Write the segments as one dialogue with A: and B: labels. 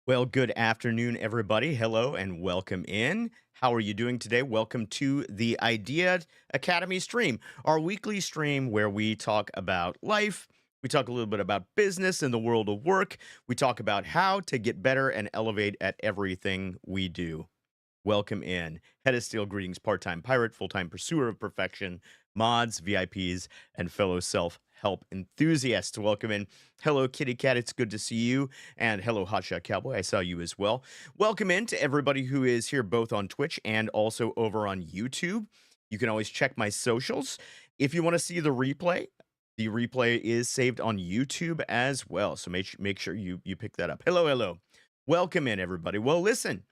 A: Well, good afternoon, everybody. Hello and welcome in. How are you doing today? Welcome to the Idea Academy stream, our weekly stream where we talk about life. We talk a little bit about business and the world of work. We talk about how to get better and elevate at everything we do. Welcome in. Head of Steel greetings, part time pirate, full time pursuer of perfection, mods, VIPs, and fellow self help enthusiasts. Welcome in. Hello, Kitty Cat. It's good to see you. And hello, Hotshot Cowboy. I saw you as well. Welcome in to everybody who is here both on Twitch and also over on YouTube. You can always check my socials. If you want to see the replay is saved on YouTube as well. So make sure you pick that up. Hello, hello. Welcome in, everybody. Well, listen.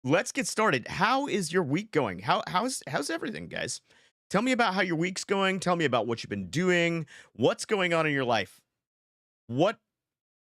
A: Let's get started. How is your week going? How's everything, guys? Tell me about how your week's going. Tell me about what you've been doing. What's going on in your life? What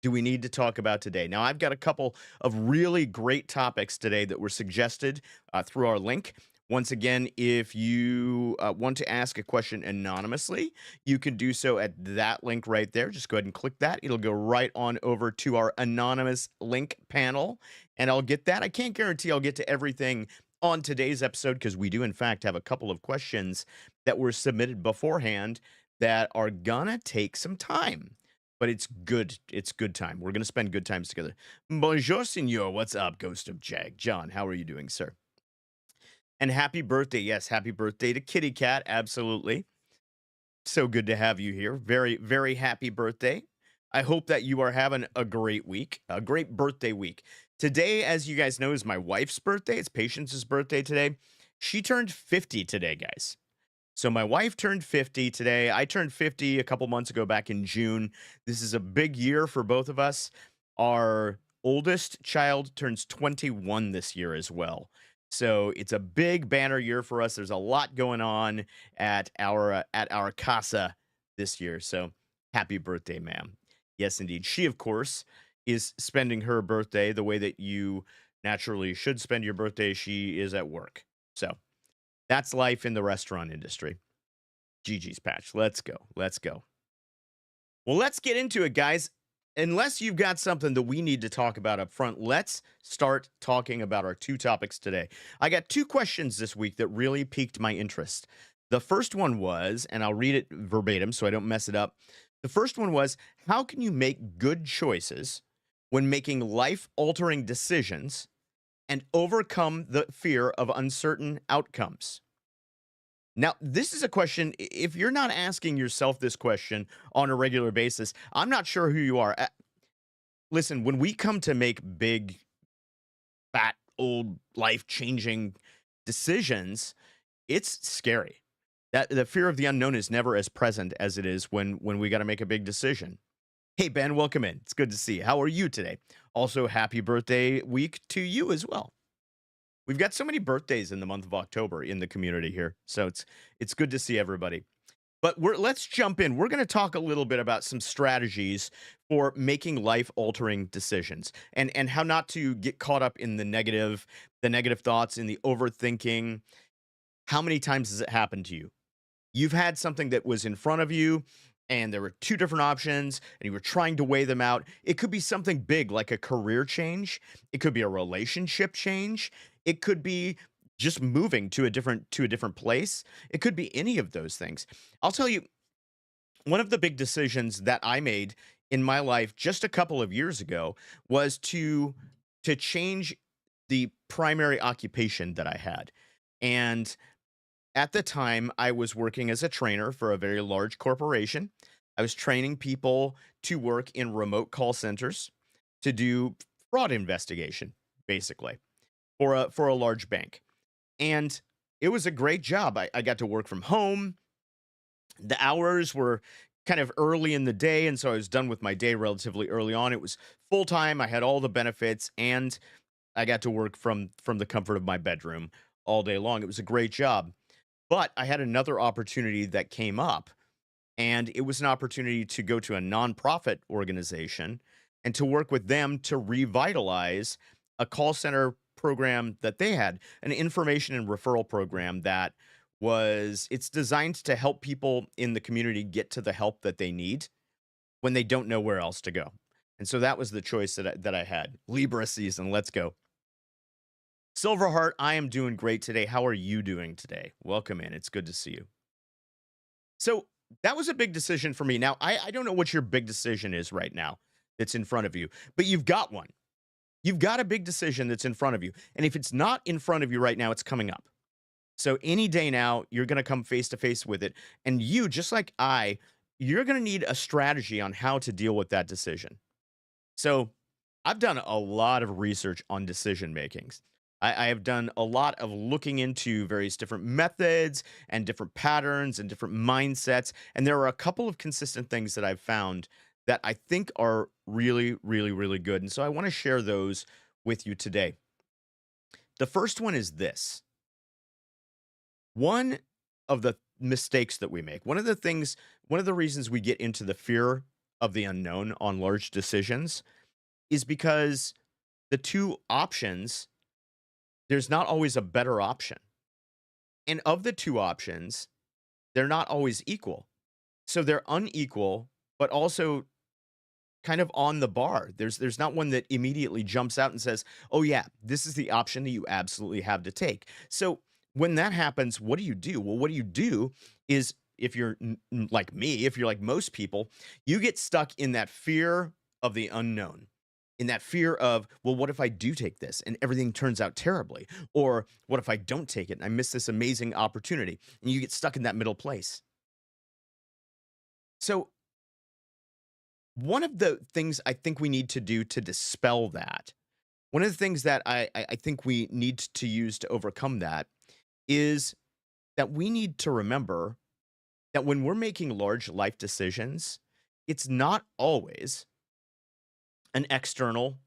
A: do we need to talk about today? Now, I've got a couple of really great topics today that were suggested through our link. Once again, if you want to ask a question anonymously, you can do so at that link right there. Just go ahead and click that. It'll go right on over to our anonymous link panel, and I'll get that. I can't guarantee I'll get to everything on today's episode because we do, in fact, have a couple of questions that were submitted beforehand that are gonna take some time, but it's good. It's good time. We're going to spend good times together. Bonjour, senor. What's up, Ghost of Jag? John, how are you doing, sir? And happy birthday. Yes, happy birthday to Kitty Cat. Absolutely. So good to have you here. Very, very happy birthday. I hope that you are having a great week, a great birthday week. Today, as you guys know, is my wife's birthday. It's Patience's birthday today. She turned 50 today, guys. So my wife turned 50 today. I turned 50 a couple months ago back in June. This is a big year for both of us. Our oldest child turns 21 this year as well. So it's a big banner year for us. There's a lot going on at our casa this year. So happy birthday, ma'am. Yes, indeed. She, of course, is spending her birthday the way that you naturally should spend your birthday. She is at work. So that's life in the restaurant industry. GG's patch. Let's go. Let's go. Well, let's get into it, guys. Unless you've got something that we need to talk about up front, let's start talking about our two topics today. I got two questions this week that really piqued my interest. The first one was, and I'll read it verbatim so I don't mess it up. The first one was, how can you make good choices when making life altering decisions and overcome the fear of uncertain outcomes? Now, this is a question. If you're not asking yourself this question on a regular basis, I'm not sure who you are. Listen, when we come to make big, fat, old, life changing decisions, it's scary. That the fear of the unknown is never as present as it is when we got to make a big decision. Hey, Ben, welcome in. It's good to see you. How are you today? Also, happy birthday week to you as well. We've got so many birthdays in the month of October in the community here, so it's good to see everybody. But let's jump in. We're going to talk a little bit about some strategies for making life-altering decisions, and how not to get caught up in the negative thoughts, in the overthinking. How many times has it happened to you? You've had something that was in front of you, and there were two different options, and you were trying to weigh them out. It could be something big like a career change. It could be a relationship change. It could be just moving to a different place. It could be any of those things. I'll tell you, one of the big decisions that I made in my life just a couple of years ago was to change the primary occupation that I had. And at the time, I was working as a trainer for a very large corporation. I was training people to work in remote call centers to do fraud investigation, basically, for a large bank. And it was a great job. I got to work from home. The hours were kind of early in the day, and so I was done with my day relatively early on. It was full time. I had all the benefits, and I got to work from the comfort of my bedroom all day long. It was a great job. But I had another opportunity that came up, and it was an opportunity to go to a nonprofit organization and to work with them to revitalize a call center program that they had, an information and referral program that it's designed to help people in the community get to the help that they need when they don't know where else to go. And so that was the choice that I had. Libra season, let's go. Silverheart, I am doing great today. How are you doing today? Welcome in. It's good to see you. So that was a big decision for me. Now, I don't know what your big decision is right now that's in front of you, but you've got one. You've got a big decision that's in front of you. And if it's not in front of you right now, it's coming up. So any day now, you're going to come face to face with it. And you, just like you're going to need a strategy on how to deal with that decision. So I've done a lot of research on decision makings. I have done a lot of looking into various different methods and different patterns and different mindsets. And there are a couple of consistent things that I've found that I think are really, really, really good. And so I want to share those with you today. The first one is this: one of the mistakes that we make, one of the reasons we get into the fear of the unknown on large decisions is because the two options, there's not always a better option. And of the two options, they're not always equal. So they're unequal, but also kind of on the bar. There's not one that immediately jumps out and says, "Oh yeah, this is the option that you absolutely have to take." So when that happens, what do you do? Well, what do you do is if you're like me, if you're like most people, you get stuck in that fear of the unknown. In that fear of, well, what if I do take this and everything turns out terribly? Or what if I don't take it and I miss this amazing opportunity? And you get stuck in that middle place. So one of the things I think we need to do to dispel that, one of the things that I think we need to use to overcome that is that we need to remember that when we're making large life decisions, it's not always an external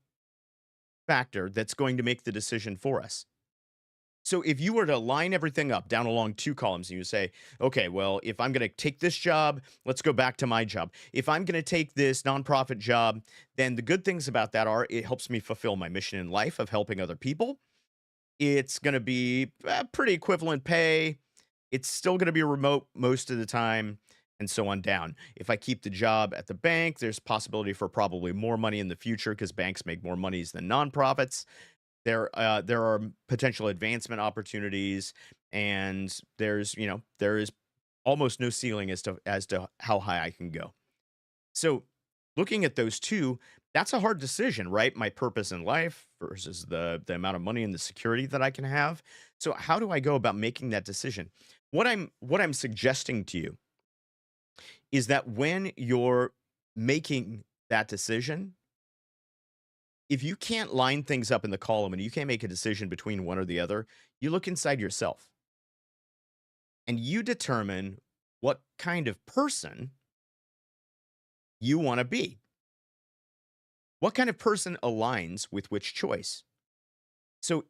A: factor that's going to make the decision for us. So if you were to line everything up down along two columns and you say, okay, well, if I'm going to take this job, let's go back to my job. If I'm going to take this nonprofit job, then the good things about that are it helps me fulfill my mission in life of helping other people. It's going to be pretty equivalent pay. It's still going to be remote most of the time, and so on down. If I keep the job at the bank, there's possibility for probably more money in the future because banks make more monies than nonprofits. There are potential advancement opportunities, and there is almost no ceiling as to how high I can go. So, looking at those two, that's a hard decision, right? My purpose in life versus the amount of money and the security that I can have. So, how do I go about making that decision? What I'm suggesting to you is that when you're making that decision, if you can't line things up in the column and you can't make a decision between one or the other, you look inside yourself and you determine what kind of person you want to be. What kind of person aligns with which choice? So,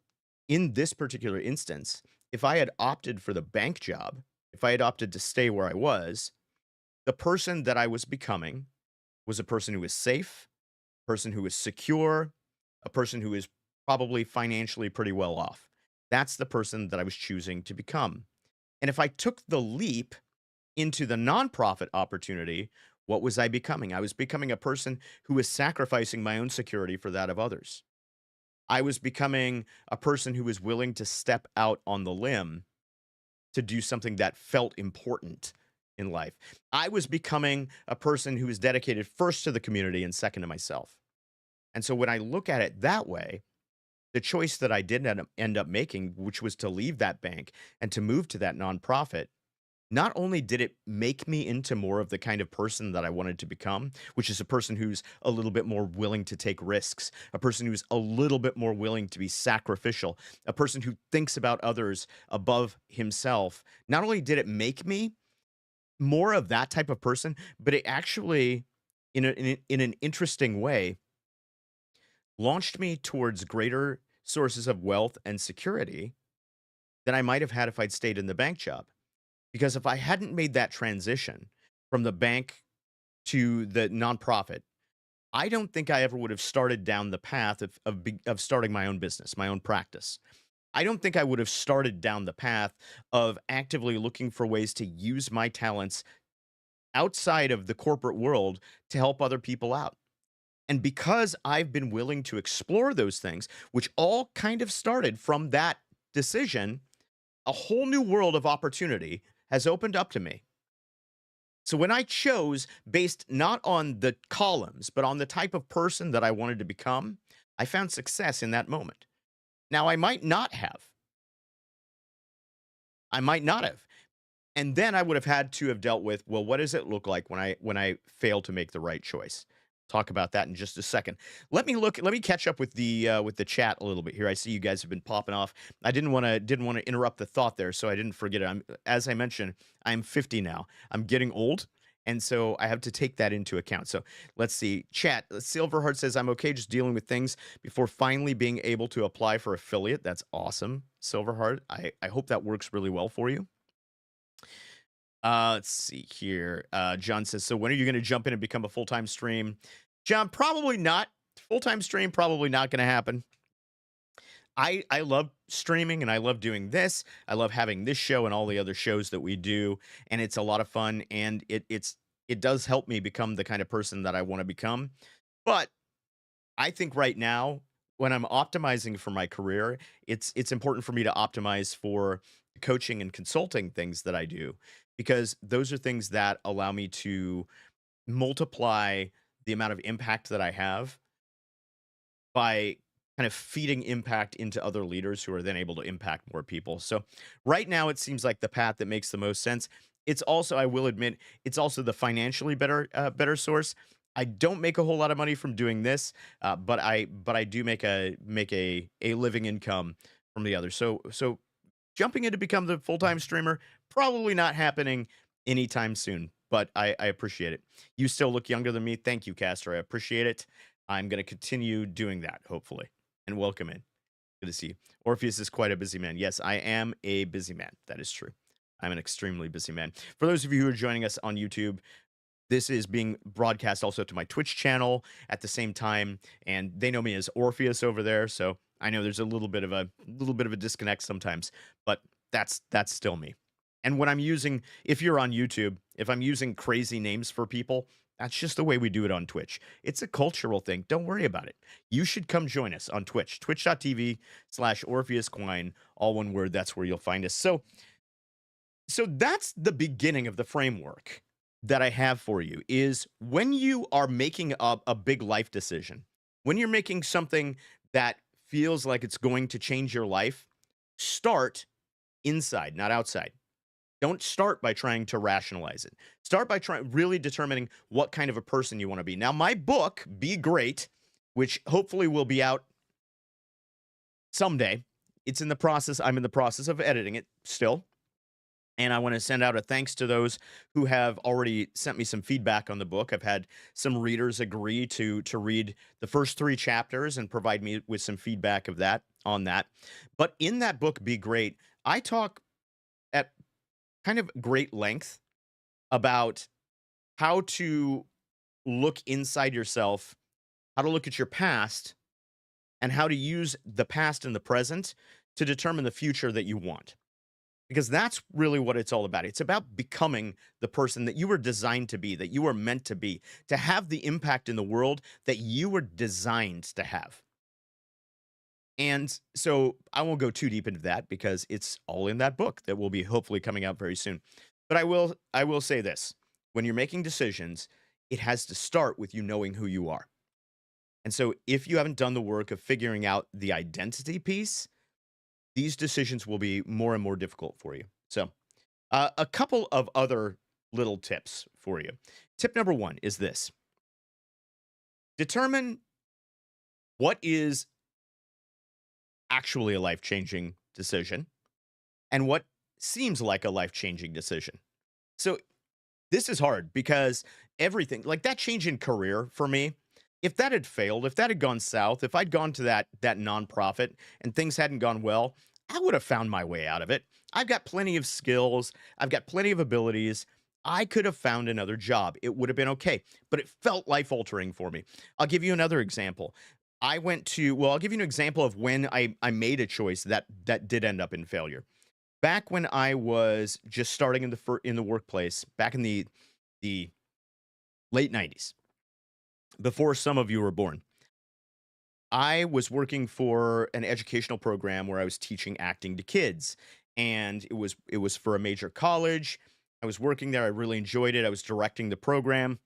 A: in this particular instance, if I had opted for the bank job, if I had opted to stay where I was, the person that I was becoming was a person who was safe, a person who was secure, a person who is probably financially pretty well off. That's the person that I was choosing to become. And if I took the leap into the nonprofit opportunity, what was I becoming? I was becoming a person who was sacrificing my own security for that of others. I was becoming a person who was willing to step out on the limb to do something that felt important in life. I was becoming a person who was dedicated first to the community and second to myself. And so when I look at it that way, the choice that I did end up making, which was to leave that bank and to move to that nonprofit, not only did it make me into more of the kind of person that I wanted to become, which is a person who's a little bit more willing to take risks, a person who's a little bit more willing to be sacrificial, a person who thinks about others above himself. Not only did it make me more of that type of person, but it actually, in an interesting way, launched me towards greater sources of wealth and security than I might have had if I'd stayed in the bank job. Because if I hadn't made that transition from the bank to the nonprofit, I don't think I ever would have started down the path of starting my own business, my own practice. I don't think I would have started down the path of actively looking for ways to use my talents outside of the corporate world to help other people out. And because I've been willing to explore those things, which all kind of started from that decision, a whole new world of opportunity has opened up to me. So when I chose based not on the columns, but on the type of person that I wanted to become, I found success in that moment. Now I might not have. I might not have. And then I would have had to have dealt with, well, what does it look like when I fail to make the right choice? Talk about that in just a second. Let me catch up with the chat a little bit here. I see you guys have been popping off. I didn't want to interrupt the thought there, so I didn't forget it. As I mentioned, I'm 50 now. I'm getting old, and so I have to take that into account. So let's see. Chat. Silverheart says I'm okay just dealing with things before finally being able to apply for affiliate. That's awesome, Silverheart. I hope that works really well for you. Let's see here. John says, "So when are you going to jump in and become a full time stream?" John, probably not. Full time stream, probably not going to happen. I love streaming and I love doing this. I love having this show and all the other shows that we do, and it's a lot of fun. And it does help me become the kind of person that I want to become. But I think right now, when I'm optimizing for my career, it's important for me to optimize for coaching and consulting things that I do because those are things that allow me to multiply the amount of impact that I have by kind of feeding impact into other leaders who are then able to impact more people. So right now it seems like the path that makes the most sense. It's also, I will admit, it's also the financially better source. I don't make a whole lot of money from doing this, but I do make a living income from the other. So jumping in to become the full time streamer probably not happening anytime soon. But I appreciate it. You still look younger than me. Thank you, Caster. I appreciate it. I'm going to continue doing that, hopefully. And welcome in. Good to see you. Orpheus is quite a busy man. Yes, I am a busy man. That is true. I'm an extremely busy man. For those of you who are joining us on YouTube, this is being broadcast also to my Twitch channel at the same time, and they know me as Orpheus over there. So I know there's a little bit of a disconnect sometimes, but that's still me. And when I'm using, if you're on YouTube, if I'm using crazy names for people, that's just the way we do it on Twitch. It's a cultural thing. Don't worry about it. You should come join us on Twitch, twitch.tv/Orpheus Quine, all one word. That's where you'll find us. So that's the beginning of the framework that I have for you is when you are making a big life decision, when you're making something that feels like it's going to change your life, start inside, not outside. Don't start by trying to rationalize it. Start by trying really determining what kind of a person you want to be. Now, my book, Be Great, which hopefully will be out someday. It's in the process. I'm in the process of editing it still. And I want to send out a thanks to those who have already sent me some feedback on the book. I've had some readers agree to read the first 3 chapters and provide me with some feedback of that on that. But in that book, Be Great, I talk at kind of great length about how to look inside yourself, how to look at your past, and how to use the past and the present to determine the future that you want. Because that's really what it's all about. It's about becoming the person that you were designed to be, that you were meant to have the impact in the world that you were designed to have. And so I won't go too deep into that because it's all in that book that will be hopefully coming out very soon. But I will say this. When you're making decisions, it has to start with you knowing who you are. And so if you haven't done the work of figuring out the identity piece, these decisions will be more and more difficult for you. So, a couple of other little tips for you. Tip number 1 is this. Determine what is actually a life-changing decision and what seems like a life-changing decision. So, this is hard because everything like that change in career for me, if that had failed, if that had gone south, if I'd gone to that nonprofit and things hadn't gone well, I would have found my way out of it. I've got plenty of skills, I've got plenty of abilities. I could have found another job. It would have been okay, but it felt life altering for me. I'll give you another example. I'll give you an example of when I made a choice that did end up in failure. Back when I was just starting in the workplace, back in the late 90s, before some of you were born. I was working for an educational program where I was teaching acting to kids, and it was for a major college. I was working there. I really enjoyed it. I was directing the program.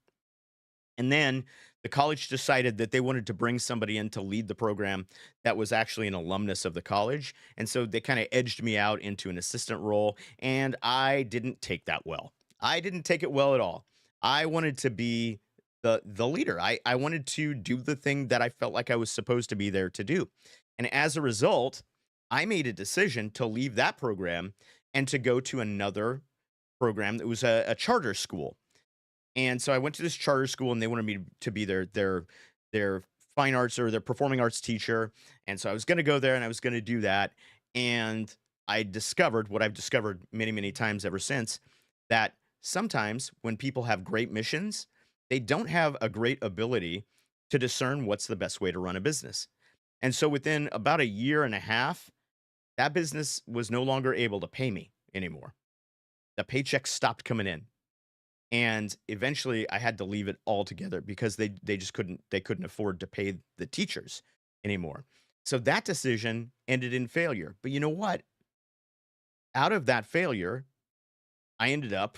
A: And then the college decided that they wanted to bring somebody in to lead the program that was actually an alumnus of the college. And so they kind of edged me out into an assistant role. And I didn't take that well. I didn't take it well at all. I wanted to be the leader. I wanted to do the thing that I felt like I was supposed to be there to do. And as a result, I made a decision to leave that program and to go to another program that was a charter school. And so I went to this charter school and they wanted me to be their fine arts or their performing arts teacher. And so I was going to go there and I was going to do that. And I discovered what I've discovered many, many times ever since, that sometimes when people have great missions, they don't have a great ability to discern what's the best way to run a business. And so within about a year and a half, that business was no longer able to pay me anymore. The paychecks stopped coming in, and eventually I had to leave it altogether because they just couldn't afford to pay the teachers anymore. So that decision ended in failure. But you know what? Out of that failure, I ended up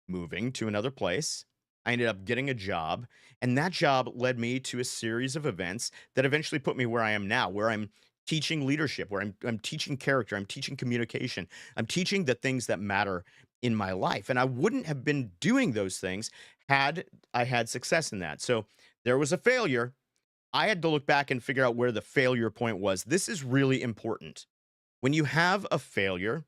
A: moving to another place. I ended up getting a job, and that job led me to a series of events that eventually put me where I am now, where I'm teaching leadership, where I'm teaching character, I'm teaching communication, I'm teaching the things that matter in my life. And I wouldn't have been doing those things had I had success in that. So there was a failure. I had to look back and figure out where the failure point was. This is really important. When you have a failure,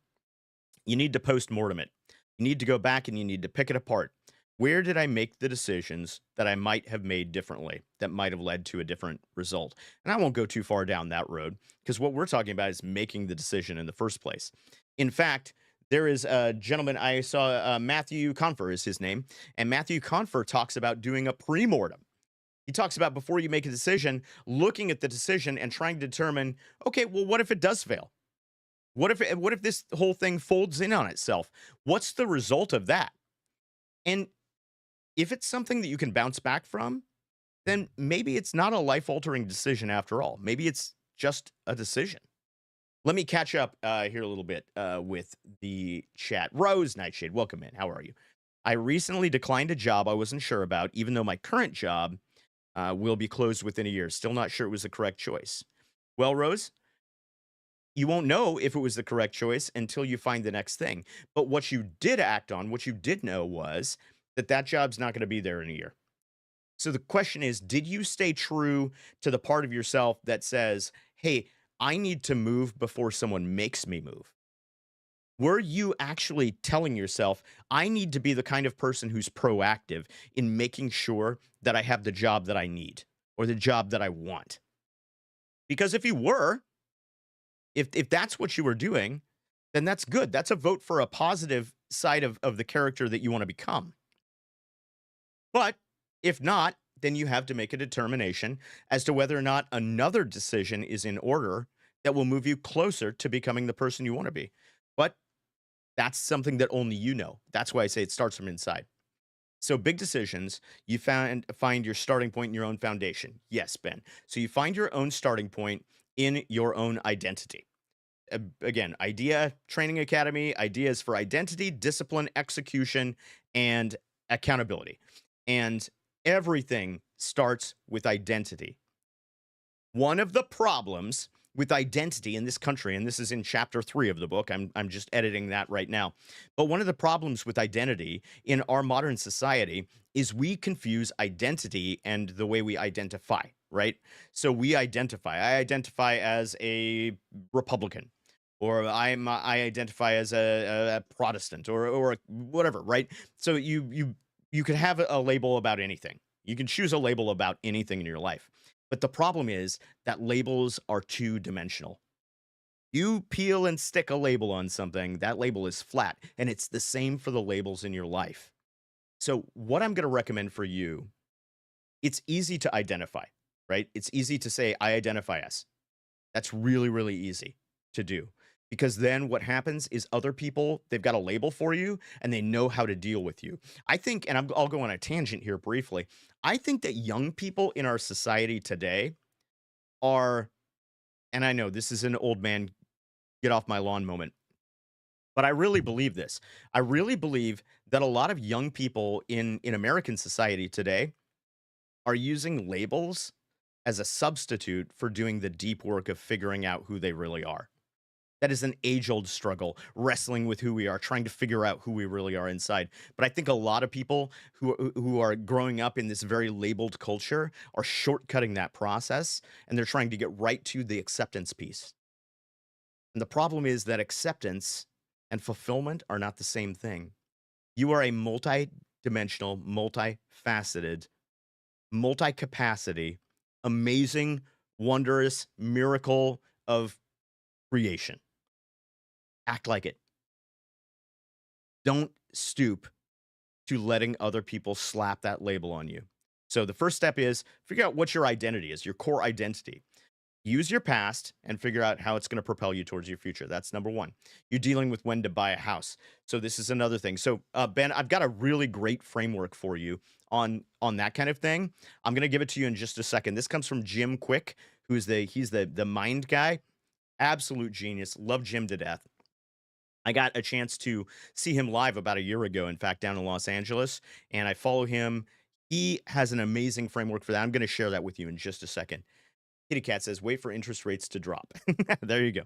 A: you need to post-mortem it. You need to go back and you need to pick it apart. Where did I make the decisions that I might have made differently that might have led to a different result? And I won't go too far down that road because what we're talking about is making the decision in the first place. In fact, there is a gentleman I saw, Matthew Confer is his name, and Matthew Confer talks about doing a pre-mortem. He talks about before you make a decision, looking at the decision and trying to determine, okay, well, what if it does fail? What if this whole thing folds in on itself? What's the result of that? And if it's something that you can bounce back from, then maybe it's not a life-altering decision after all. Maybe it's just a decision. Let me catch up here a little bit with the chat. Rose Nightshade, welcome in. How are you? I recently declined a job I wasn't sure about, even though my current job will be closed within a year. Still not sure it was the correct choice. Well, Rose, you won't know if it was the correct choice until you find the next thing. But what you did act on, what you did know was that that job's not going to be there in a year. So the question is, did you stay true to the part of yourself that says, hey, I need to move before someone makes me move? Were you actually telling yourself, I need to be the kind of person who's proactive in making sure that I have the job that I need or the job that I want? Because if you were, if that's what you were doing, then that's good. That's a vote for a positive side of the character that you want to become. But if not, then you have to make a determination as to whether or not another decision is in order that will move you closer to becoming the person you want to be. But that's something that only you know. That's why I say it starts from inside. So big decisions, you find your starting point in your own foundation. Yes, Ben. So you find your own starting point in your own identity. Again, idea training academy, ideas for identity, discipline, execution, and accountability. And everything starts with identity. One of the problems with identity in this country, and this is in chapter 3 of the book, I'm just editing that right now. But one of the problems with identity in our modern society is we confuse identity and the way we identify, right? So I identify as a Republican, or I identify as a Protestant, or whatever, right? So you could have a label about anything. You can choose a label about anything in your life. But the problem is that labels are two-dimensional. You peel and stick a label on something, that label is flat, and it's the same for the labels in your life. So what I'm going to recommend for you, it's easy to identify, right? It's easy to say, I identify as. That's really, really easy to do. because then what happens is other people, they've got a label for you and they know how to deal with you. I think, and I'll go on a tangent here briefly. I think that young people in our society today are, and I know this is an old man get off my lawn moment, but I really believe this. I really believe that a lot of young people in American society today are using labels as a substitute for doing the deep work of figuring out who they really are. That is an age-old struggle, wrestling with who we are, trying to figure out who we really are inside. But I think a lot of people who are growing up in this very labeled culture are shortcutting that process, and they're trying to get right to the acceptance piece. And the problem is that acceptance and fulfillment are not the same thing. You are a multi-dimensional, multifaceted, multi-capacity, amazing, wondrous miracle of creation. Act like it. Don't stoop to letting other people slap that label on you. So the first step is figure out what your identity is, your core identity. Use your past and figure out how it's going to propel you towards your future. That's number one. You're dealing with when to buy a house. So this is another thing. So Ben, I've got a really great framework for you on that kind of thing. I'm going to give it to you in just a second. This comes from Jim Quick, he's the mind guy, absolute genius. Love Jim to death. I got a chance to see him live about a year ago, in fact, down in Los Angeles, and I follow him. He has an amazing framework for that. I'm going to share that with you in just a second. Kitty Cat says, wait for interest rates to drop. There you go.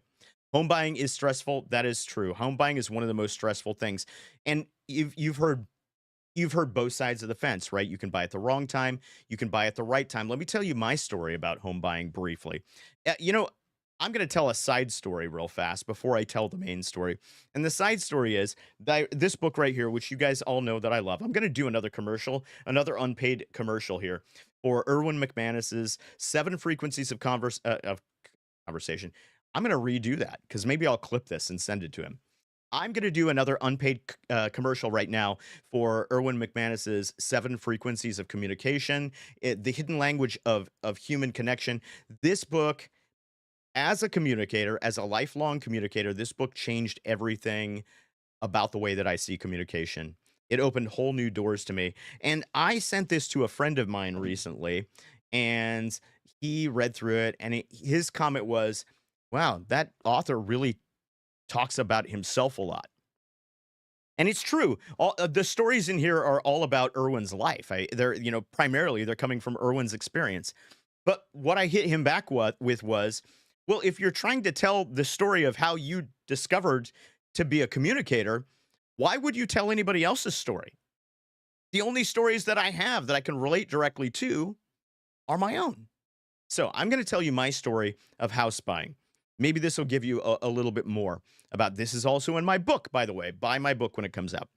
A: Home buying is stressful. That is true. Home buying is one of the most stressful things. And you've heard both sides of the fence, right? You can buy at the wrong time, you can buy at the right time. Let me tell you my story about home buying briefly. I'm going to tell a side story real fast before I tell the main story. And the side story is that this book right here, which you guys all know that I love. I'm going to do another commercial, another unpaid commercial here for Erwin McManus's Seven Frequencies of Conversation. I'm going to redo that because maybe I'll clip this and send it to him. I'm going to do another unpaid commercial right now for Erwin McManus's Seven Frequencies of Communication, the hidden language of human connection. This book, as a communicator, as a lifelong communicator, this book changed everything about the way that I see communication. It opened whole new doors to me. And I sent this to a friend of mine recently, and he read through it, and his comment was, wow, that author really talks about himself a lot. And it's true. All the stories in here are all about Irwin's life. They're, primarily they're coming from Irwin's experience. But what I hit him back with was, well, if you're trying to tell the story of how you discovered to be a communicator, why would you tell anybody else's story? The only stories that I have that I can relate directly to are my own. So I'm going to tell you my story of house buying. Maybe this will give you a little bit more about this. Is also in my book, by the way. Buy my book when it comes out.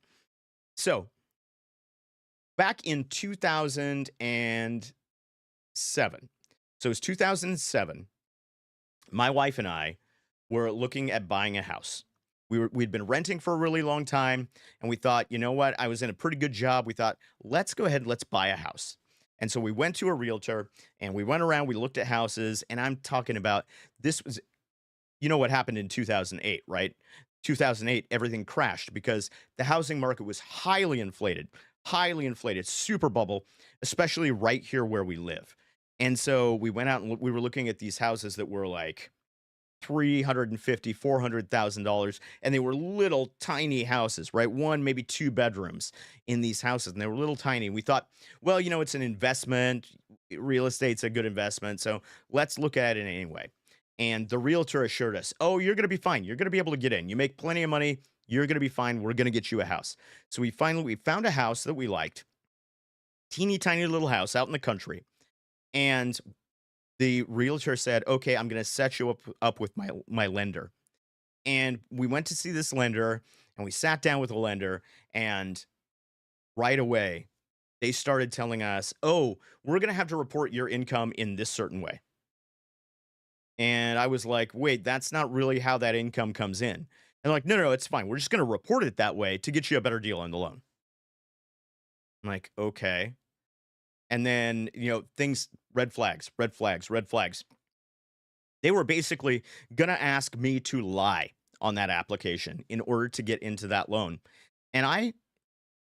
A: So back in 2007, so it was 2007, my wife and I were looking at buying a house. We'd been renting for a really long time, and we thought, you know what? I was in a pretty good job. We thought, let's go ahead and let's buy a house. And so we went to a realtor and we went around, we looked at houses, and I'm talking about this was, what happened in 2008, right? 2008, everything crashed because the housing market was highly inflated, super bubble, especially right here where we live. And so we went out and we were looking at these houses that were like 350, $400,000, and they were little tiny houses, right? One, maybe two bedrooms in these houses, and they were little tiny. We thought, well, it's an investment. Real estate's a good investment, so let's look at it anyway. And the realtor assured us, oh, you're going to be fine. You're going to be able to get in. You make plenty of money. You're going to be fine. We're going to get you a house. So we found a house that we liked, teeny tiny little house out in the country, and the realtor said, okay, I'm going to set you up with my lender. And we went to see this lender, and we sat down with the lender, and right away they started telling us, oh, we're going to have to report your income in this certain way. And I was like, wait, that's not really how that income comes in. And they're like, no, it's fine. We're just going to report it that way to get you a better deal on the loan. I'm like, okay. And then, things, red flags, red flags, red flags. They were basically going to ask me to lie. on that application in order to get into that loan. And I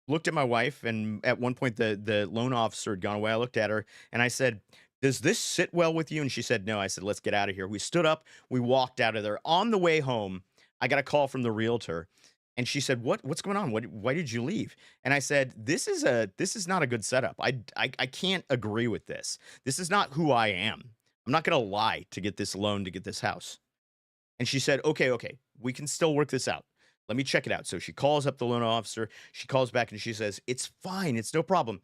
A: looked at my wife, and at one point, the loan officer had gone away. I looked at her and I said, "Does this sit well with you?" And she said, "No." I said, "Let's get out of here." We stood up, we walked out of there. On the way home, I got a call from the realtor, and she said, "What's going on? Why did you leave?" And I said, this is not a good setup. I can't agree with this. This is not who I am. I'm not going to lie to get this loan to get this house." And she said, "Okay, okay, we can still work this out. Let me check it out." So she calls up the loan officer. She calls back and she says, "It's fine. It's no problem.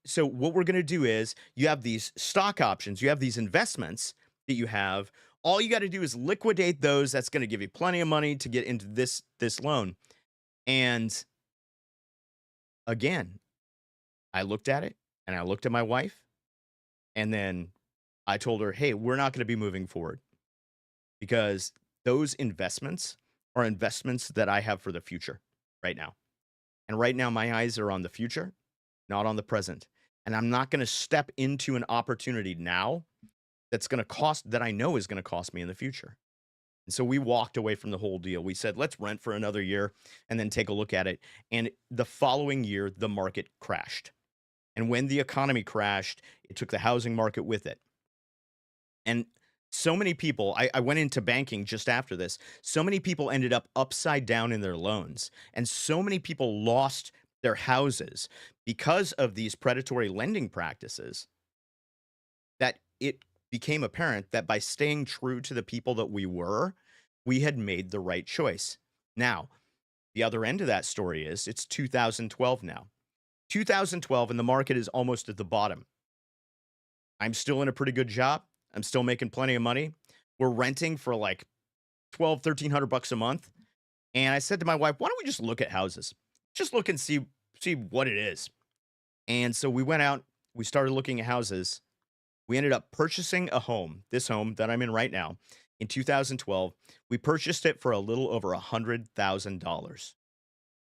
A: So what we're going to do is you have these stock options, you have these investments that you have. All you got to do is liquidate those. That's going to give you plenty of money to get into this loan." And again, I looked at it and I looked at my wife, and then I told her, "Hey, we're not going to be moving forward because those investments are investments that I have for the future right now. And right now, my eyes are on the future, not on the present. And I'm not going to step into an opportunity now that's going to cost, that I know is going to cost me in the future." And so we walked away from the whole deal. We said, let's rent for another year and then take a look at it. And the following year, the market crashed. And when the economy crashed, it took the housing market with it. And so many people, I went into banking just after this. So many people ended up upside down in their loans. And so many people lost their houses because of these predatory lending practices that it became apparent that by staying true to the people that we had made the right choice. Now, the other end of that story is it's 2012 now. 2012, and the market is almost at the bottom. I'm still in a pretty good job. I'm still making plenty of money. We're renting for like 12, 1300 bucks a month. And I said to my wife, "Why don't we just look at houses? Just look and see what it is." And so we went out, we started looking at houses. We ended up purchasing a home, this home that I'm in right now, in 2012. We purchased it for a little over $100,000.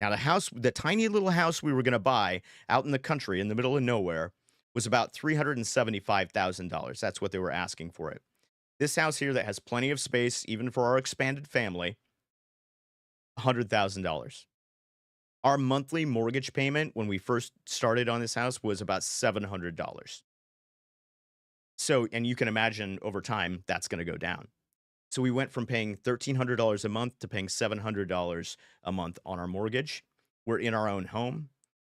A: Now, the tiny little house we were going to buy out in the country in the middle of nowhere was about $375,000. That's what they were asking for it. This house here that has plenty of space, even for our expanded family, $100,000. Our monthly mortgage payment when we first started on this house was about $700. So, and you can imagine over time that's going to go down. So we went from paying $1,300 a month to paying $700 a month on our mortgage. We're in our own home.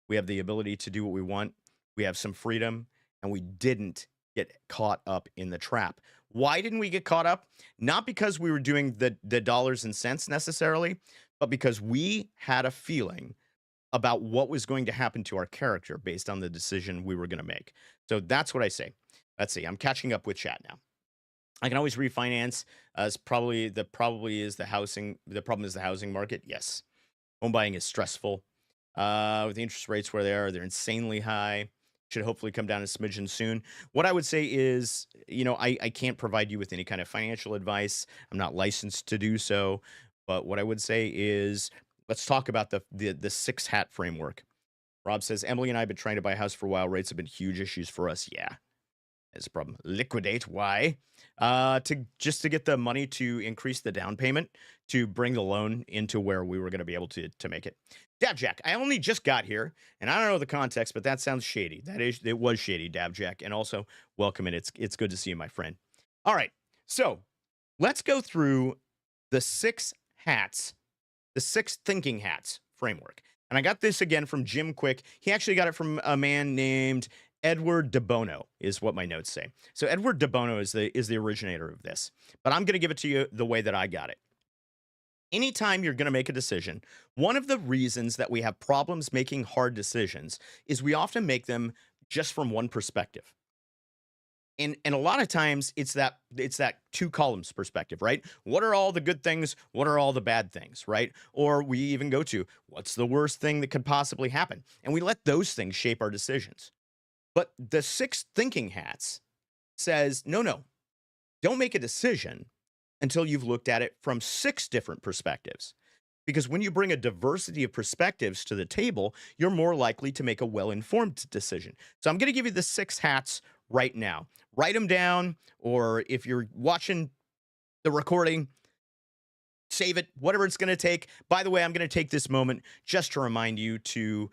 A: We have the ability to do what we want. We have some freedom, and we didn't get caught up in the trap. Why didn't we get caught up? Not because we were doing the dollars and cents necessarily, but because we had a feeling about what was going to happen to our character based on the decision we were going to make. So that's what I say. Let's see. I'm catching up with chat now. I can always refinance. As probably is the housing. The problem is the housing market. Yes, home buying is stressful. With the interest rates where they're insanely high. Should hopefully come down a smidgen soon. What I would say is, I can't provide you with any kind of financial advice. I'm not licensed to do so. But what I would say is, let's talk about the six hat framework. Rob says, Emily and I have been trying to buy a house for a while. Rates have been huge issues for us. Yeah, that's a problem. Liquidate. Why? To get the money to increase the down payment to bring the loan into where we were going to be able to make it. Dabjack, I only just got here, and I don't know the context, but that sounds shady. It was shady, Dabjack, and also welcome in. It's good to see you, my friend. All right, so let's go through the six hats, the six thinking hats framework. And I got this again from Jim Quick. He actually got it from a man named Edward de Bono, is what my notes say. So Edward de Bono is the originator of this, but I'm going to give it to you the way that I got it. Anytime you're going to make a decision, one of the reasons that we have problems making hard decisions is we often make them just from one perspective. And a lot of times it's that two columns perspective, right? What are all the good things? What are all the bad things, right? Or we even go to what's the worst thing that could possibly happen? And we let those things shape our decisions. But the six thinking hats says, no, don't make a decision until you've looked at it from six different perspectives. Because when you bring a diversity of perspectives to the table, you're more likely to make a well-informed decision. So I'm going to give you the six hats right now. Write them down, or if you're watching the recording, save it, whatever it's going to take. By the way, I'm going to take this moment just to remind you to,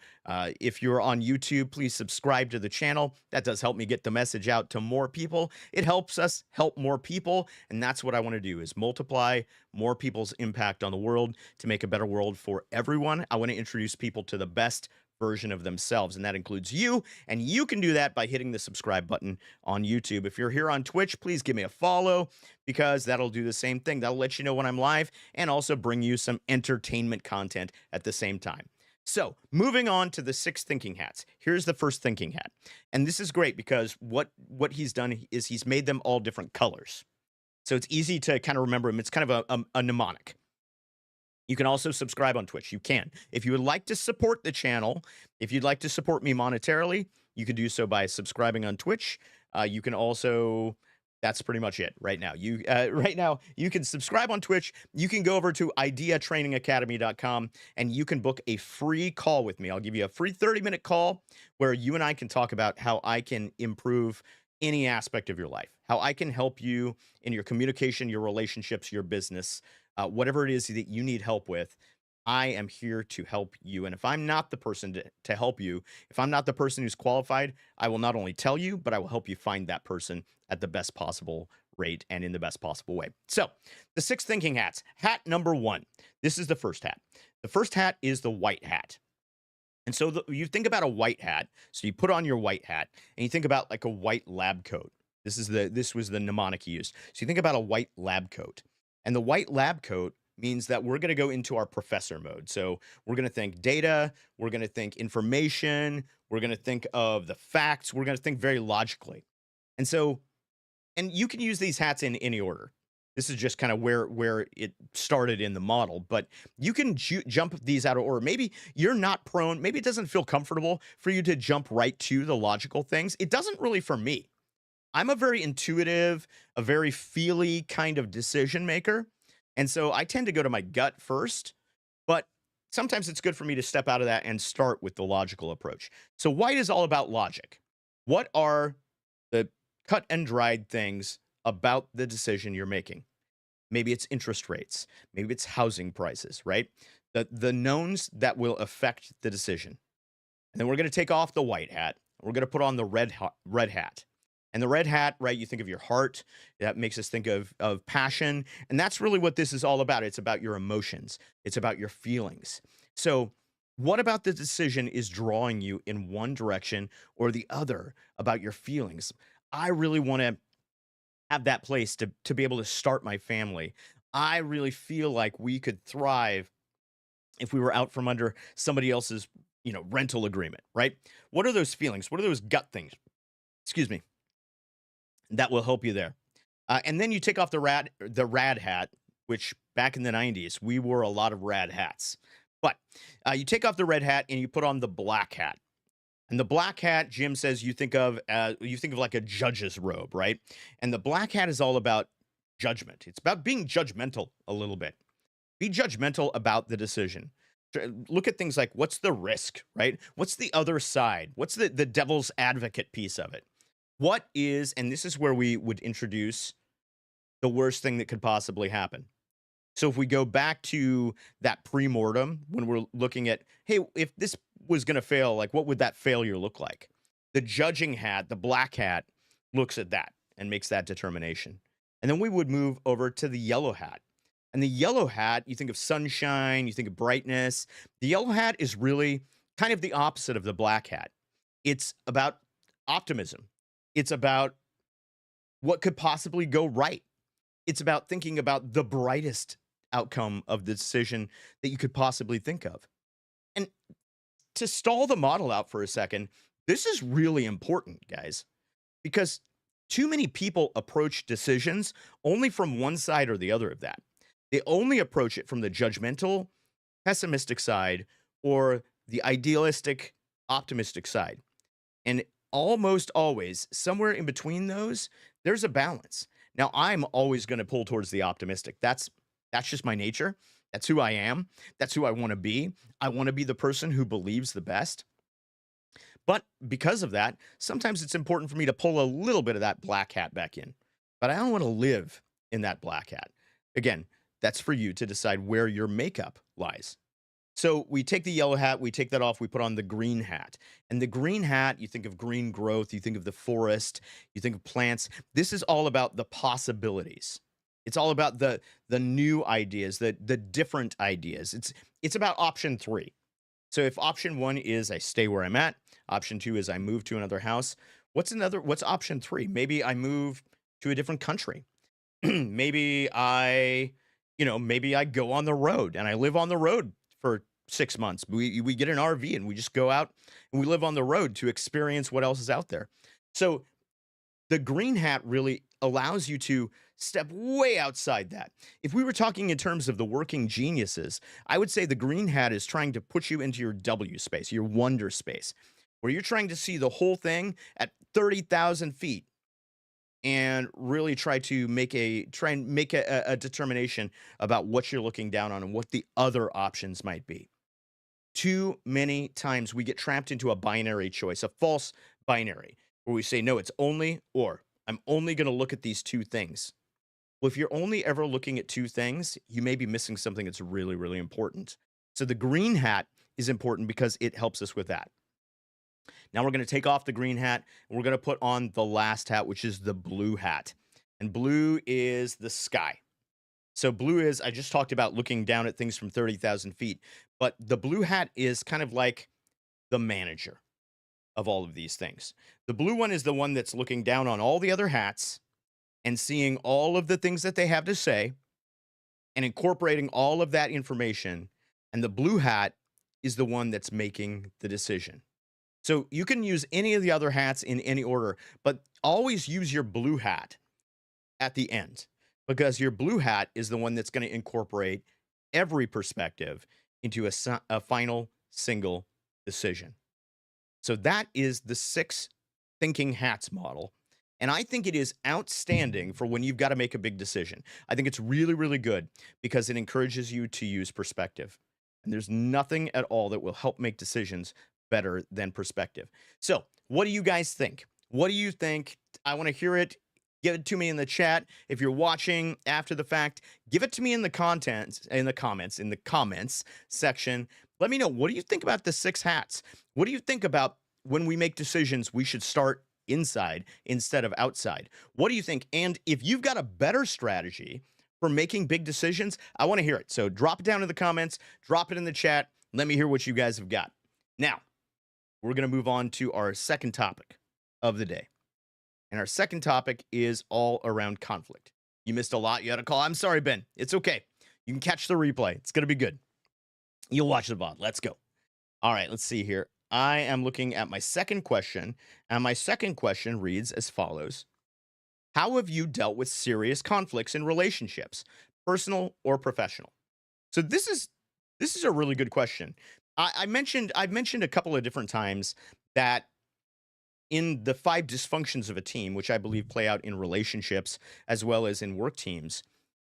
A: if you're on YouTube, please subscribe to the channel. That does help me get the message out to more people. It helps us help more people. And that's what I want to do is multiply more people's impact on the world to make a better world for everyone. I want to introduce people to the best version of themselves, and that includes you. And you can do that by hitting the subscribe button on YouTube. If you're here on Twitch, please give me a follow because that'll do the same thing. That'll let you know when I'm live and also bring you some entertainment content at the same time. So, moving on to the 6 thinking hats. Here's the first thinking hat. And this is great because what he's done is he's made them all different colors. So it's easy to kind of remember him. It's kind of a mnemonic. You can also subscribe on Twitch. You can. If you would like to support the channel, if you'd like to support me monetarily, you can do so by subscribing on Twitch. You can also, that's pretty much it right now. Right now, you can subscribe on Twitch. You can go over to ideatrainingacademy.com and you can book a free call with me. I'll give you a free 30-minute call where you and I can talk about how I can improve any aspect of your life, how I can help you in your communication, your relationships, your business, whatever it is that you need help with. I am here to help you. And if I'm not the person to help you, if I'm not the person who's qualified, I will not only tell you, but I will help you find that person at the best possible rate and in the best possible way. So the 6 thinking hats. Hat number 1. This is the first hat. The first hat is the white hat. And so you think about a white hat. So you put on your white hat and you think about like a white lab coat. This was the mnemonic he used. So you think about a white lab coat. And the white lab coat means that we're going to go into our professor mode. So we're going to think data, we're going to think information, we're going to think of the facts, we're going to think very logically. And so, and you can use these hats in any order. This is just kind of where it started in the model, but you can jump these out of order. Maybe you're not prone, maybe it doesn't feel comfortable for you to jump right to the logical things. It doesn't really for me. I'm a very intuitive, a very feely kind of decision maker. And so I tend to go to my gut first, but sometimes it's good for me to step out of that and start with the logical approach. So white is all about logic. What are the cut and dried things about the decision you're making? Maybe it's interest rates. Maybe it's housing prices, right? The knowns that will affect the decision. And then we're going to take off the white hat. We're going to put on the red hat. And the red hat, right, you think of your heart. That makes us think of passion. And that's really what this is all about. It's about your emotions. It's about your feelings. So what about the decision is drawing you in one direction or the other about your feelings? I really want to have that place to be able to start my family. I really feel like we could thrive if we were out from under somebody else's, rental agreement, right? What are those feelings? What are those gut things? Excuse me. That will help you there. And then you take off the rad hat, which back in the 90s, we wore a lot of rad hats. But you take off the red hat and you put on the black hat. And the black hat, Jim says, you think of like a judge's robe, right? And the black hat is all about judgment. It's about being judgmental a little bit. Be judgmental about the decision. Look at things like what's the risk, right? What's the other side? What's the devil's advocate piece of it? What is, and this is where we would introduce the worst thing that could possibly happen. So if we go back to that pre-mortem, when we're looking at, hey, if this was going to fail, like what would that failure look like? The judging hat, the black hat, looks at that and makes that determination. And then we would move over to the yellow hat. And the yellow hat, you think of sunshine, you think of brightness. The yellow hat is really kind of the opposite of the black hat. It's about optimism. It's about what could possibly go right. It's about thinking about the brightest outcome of the decision that you could possibly think of. And to stall the model out for a second, this is really important, guys, because too many people approach decisions only from one side or the other of that. They only approach it from the judgmental, pessimistic side or the idealistic, optimistic side. And almost always, somewhere in between those, there's a balance. Now, I'm always going to pull towards the optimistic. That's just my nature. That's who I am. That's who I want to be. I want to be the person who believes the best. But because of that, sometimes it's important for me to pull a little bit of that black hat back in. But I don't want to live in that black hat. Again, That's for you to decide where your makeup lies. So we take the yellow hat, we take that off, we put on the green hat. And the green hat, you think of green growth, you think of the forest, you think of plants. This is all about the possibilities. It's all about the new ideas, the different ideas. It's about option 3. So if option 1 is I stay where I'm at, option 2 is I move to another house. What's option 3? Maybe I move to a different country. maybe I, maybe I go on the road and I live on the road for 6 months. We get an RV and we just go out and we live on the road to experience what else is out there. So the green hat really allows you to step way outside that. If we were talking in terms of the working geniuses, I would say the green hat is trying to put you into your W space, your wonder space, where you're trying to see the whole thing at 30,000 feet and really try and make a determination about what you're looking down on and what the other options might be. Too many times we get trapped into a binary choice, a false binary, where we say, no, it's only or. I'm only going to look at these two things. Well, if you're only ever looking at two things, you may be missing something that's really, really important. So the green hat is important because it helps us with that. Now we're going to take off the green hat and we're going to put on the last hat, which is the blue hat. And blue is the sky. So blue is, I just talked about looking down at things from 30,000 feet, but the blue hat is kind of like the manager of all of these things. The blue one is the one that's looking down on all the other hats and seeing all of the things that they have to say and incorporating all of that information. And the blue hat is the one that's making the decision. So you can use any of the other hats in any order, but always use your blue hat at the end because your blue hat is the one that's going to incorporate every perspective into a final single decision. So that is the 6 thinking hats model. And I think it is outstanding for when you've got to make a big decision. I think it's really, really good because it encourages you to use perspective. And there's nothing at all that will help make decisions better than perspective. So, what do you guys think? What do you think? I want to hear it. Give it to me in the chat. If you're watching after the fact, give it to me in the comments section. Let me know, what do you think about the 6 hats? What do you think about when we make decisions, we should start inside instead of outside? What do you think? And if you've got a better strategy for making big decisions, I want to hear it. So drop it down in the comments, drop it in the chat. Let me hear what you guys have got. Now, we're going to move on to our second topic of the day. And our second topic is all around conflict. You missed a lot. You had a call. I'm sorry, Ben. It's okay. You can catch the replay. It's going to be good. You'll watch the VOD. Let's go. All right, let's see here. I am looking at my second question, and my second question reads as follows. How have you dealt with serious conflicts in relationships, personal or professional? So this is a really good question. I've mentioned a couple of different times that in the 5 dysfunctions of a team, which I believe play out in relationships as well as in work teams,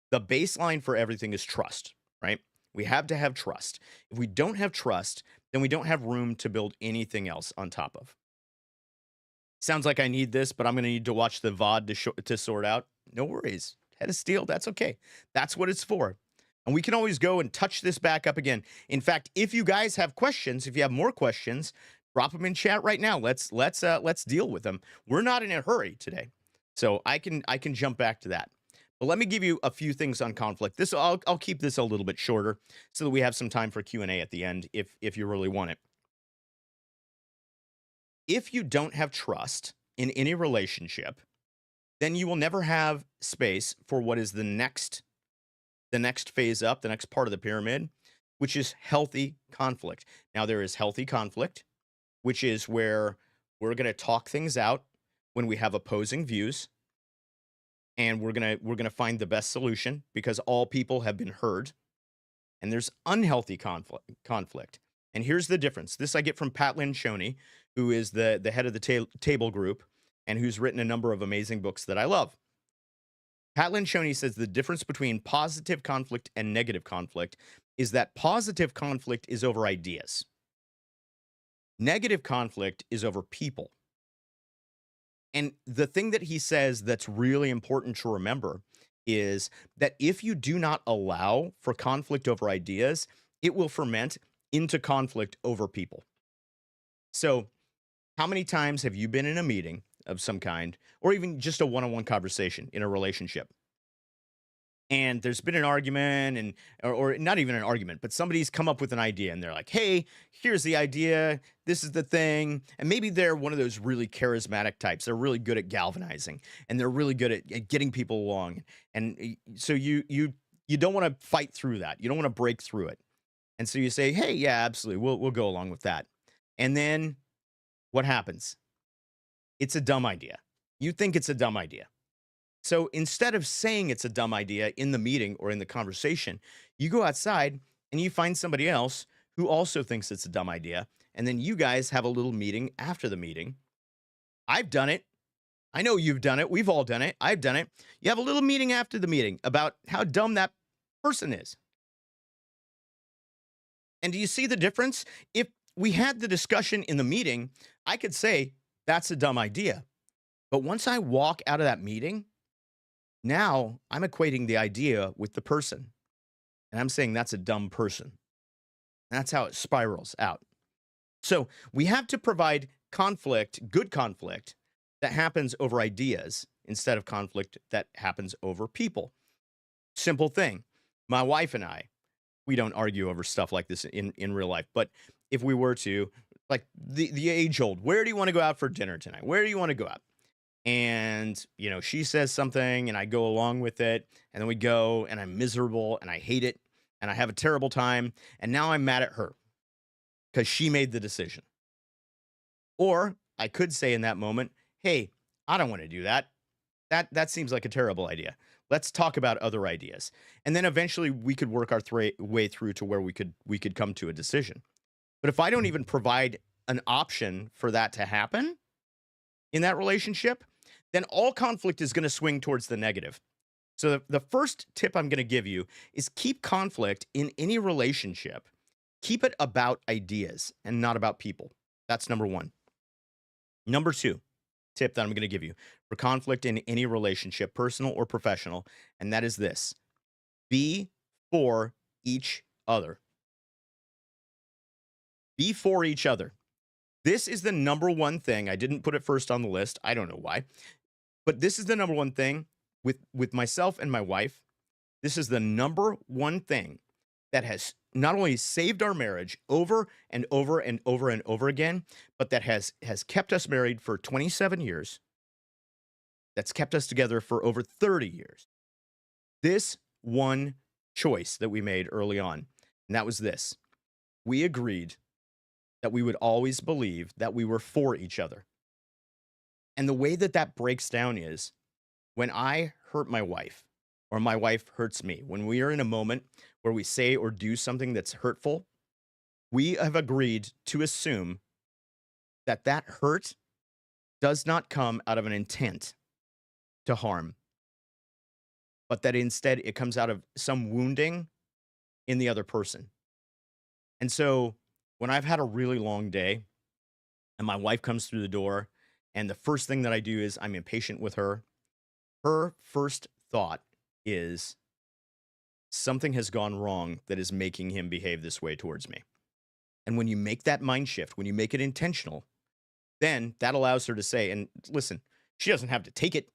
A: the baseline for everything is trust, right? We have to have trust. If we don't have trust, then we don't have room to build anything else on top of. Sounds like I need this, but I'm going to need to watch the VOD to sort out. No worries. Head of steel, that's okay. That's what it's for. And we can always go and touch this back up again. In fact, if you guys have questions, if you have more questions, drop them in chat right now. Let's deal with them. We're not in a hurry today, so I can jump back to that. But let me give you a few things on conflict. I'll keep this a little bit shorter so that we have some time for Q&A at the end if you really want it. If you don't have trust in any relationship, then you will never have space for what is the next phase up, the next part of the pyramid, which is healthy conflict. Now, there is healthy conflict, which is where we're going to talk things out when we have opposing views, and we're going to find the best solution because all people have been heard. And there's unhealthy conflict. And here's the difference. This I get from Pat Lencioni, who is the head of the Table Group and who's written a number of amazing books that I love. Pat Lencioni says the difference between positive conflict and negative conflict is that positive conflict is over ideas. Negative conflict is over people. And the thing that he says that's really important to remember is that if you do not allow for conflict over ideas, it will ferment into conflict over people. So, how many times have you been in a meeting of some kind, or even just a one on one conversation in a relationship? And there's been an argument or not even an argument, but somebody's come up with an idea and they're like, "Hey, here's the idea. This is the thing." And maybe they're one of those really charismatic types. They're really good at galvanizing and they're really good at getting people along. And so you don't want to fight through that. You don't want to break through it. And so you say, "Hey, yeah, absolutely. We'll go along with that." And then what happens? It's a dumb idea. You think it's a dumb idea. So instead of saying it's a dumb idea in the meeting or in the conversation, you go outside and you find somebody else who also thinks it's a dumb idea. And then you guys have a little meeting after the meeting. I've done it. I know you've done it. We've all done it. I've done it. You have a little meeting after the meeting about how dumb that person is. And do you see the difference? If we had the discussion in the meeting, I could say that's a dumb idea. But once I walk out of that meeting, now I'm equating the idea with the person, and I'm saying that's a dumb person. That's how it spirals out. So we have to provide conflict, good conflict, that happens over ideas instead of conflict that happens over people. Simple thing. My wife and I, we don't argue over stuff like this in real life, but if we were to, like the age old, where do you want to go out for dinner tonight? Where do you want to go out? And, she says something and I go along with it. And then we go and I'm miserable and I hate it and I have a terrible time. And now I'm mad at her because she made the decision. Or I could say in that moment, hey, I don't want to do that. That seems like a terrible idea. Let's talk about other ideas. And then eventually we could work our way through to where we could come to a decision. But if I don't even provide an option for that to happen in that relationship, then all conflict is going to swing towards the negative. So the first tip I'm going to give you is keep conflict in any relationship. Keep it about ideas and not about people. That's number one. Number two tip that I'm going to give you for conflict in any relationship, personal or professional, and that is this: be for each other. Be for each other. This is the number one thing. I didn't put it first on the list. I don't know why. But this is the number one thing with myself and my wife. This is the number one thing that has not only saved our marriage over and over and over and over again, but that has kept us married for 27 years. That's kept us together for over 30 years. This one choice that we made early on, and that was this. We agreed that we would always believe that we were for each other. And the way that that breaks down is when I hurt my wife or my wife hurts me, when we are in a moment where we say or do something that's hurtful, we have agreed to assume that that hurt does not come out of an intent to harm, but that instead it comes out of some wounding in the other person. And so when I've had a really long day and my wife comes through the door, and the first thing that I do is I'm impatient with her, her first thought is something has gone wrong that is making him behave this way towards me. And when you make that mind shift, when you make it intentional, then that allows her to say, and listen, she doesn't have to take it.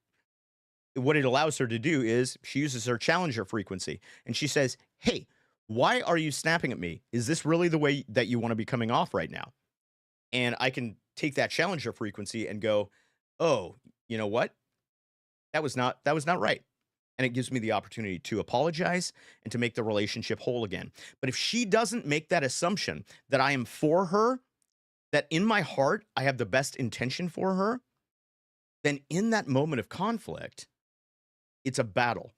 A: What it allows her to do is she uses her challenger frequency and she says, hey, why are you snapping at me? Is this really the way that you want to be coming off right now? And I can take that challenger frequency and go, oh, you know what? That was not right. And it gives me the opportunity to apologize and to make the relationship whole again. But if she doesn't make that assumption that I am for her, that in my heart I have the best intention for her, then in that moment of conflict, it's a battle